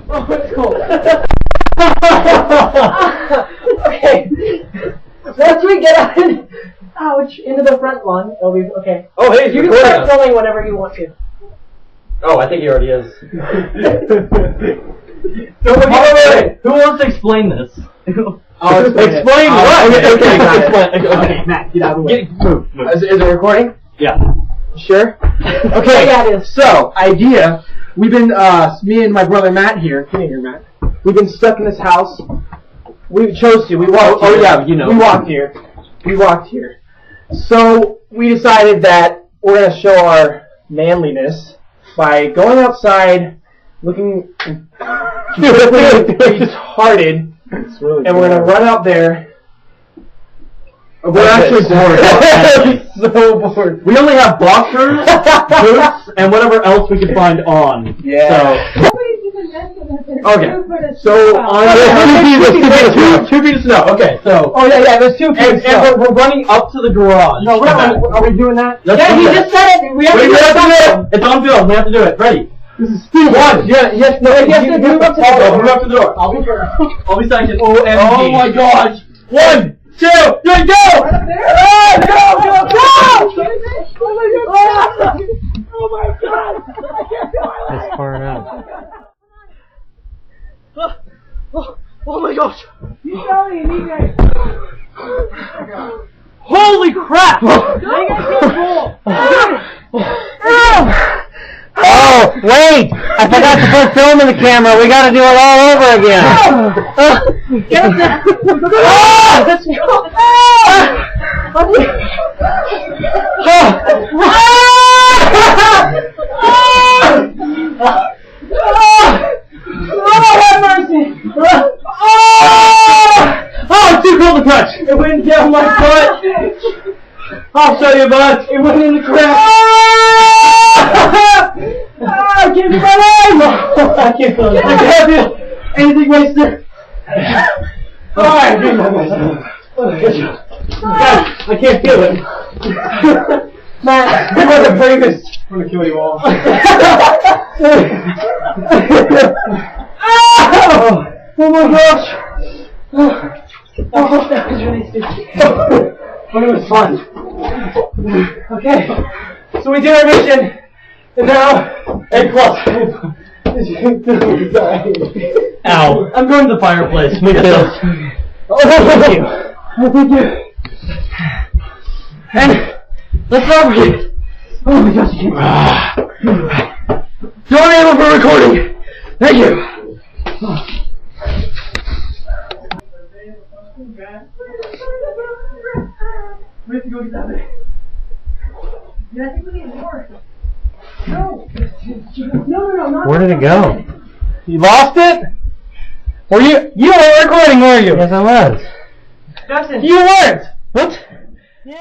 Oh, it's cool. Okay. Once we get out into the front lawn, it'll be okay. Oh, hey, you can start filming whenever you want to. Oh, I think he already is. Wait. Who wants to explain this? I'll explain what? Okay, got it. Okay, Matt, get out of the way. Move. Is it recording? Yeah. Sure? Okay, yeah, it is. So, idea. We've been, me and my brother Matt here. Come here, Matt. We've been stuck in this house. We chose to. We walked here. Oh, yeah, you know. We walked here. So, we decided that we're going to show our manliness by going outside, looking retarded, and we're going to run out there. We're actually bored. So bored. We only have boxers, boots, and whatever else we can find on. Yeah. So. Okay. So on 2 feet of snow. Okay. So. Oh yeah. There's 2 feet. And we're running up to the garage. No, we're not. Are we doing that? Yeah, he just said it. We have to do it. It's on film. We have to do it. Ready? This is Steve. One. Yes. No. You have to move up to the door. Move up to the door. I'll be first. I'll be second. OMG. Oh my gosh. 1, 2, 3, go! Go! Oh my god! It's far enough. Oh my gosh! You tell me, you guys. Holy crap! You guys get cool. Oh, wait! I forgot to put film in the camera. We gotta do it all over again. Get up there. Let's go. Have mercy. Oh, it's too cold to touch! It went down my butt. I'll show you, bud. It went in the crack. I can't do my name! I can't feel it. I can't do anything wasted. Alright, give me my voice. I can't feel it. Matt, you are the bravest. I'm gonna kill you all. Oh my gosh! Oh, that was really stupid. But it was fun. Okay, so we did our mission. And now, and close. Ow. I'm going to the fireplace. Me too. Oh, thank you. Thank you. And let's not forget. Oh my gosh, you're unable for recording. Thank you. We have to go get that thing. Yeah, I think we need more. No, not. Where did it go? You lost it? Were you weren't recording, were you? Yes, I was. Justin. You weren't! What?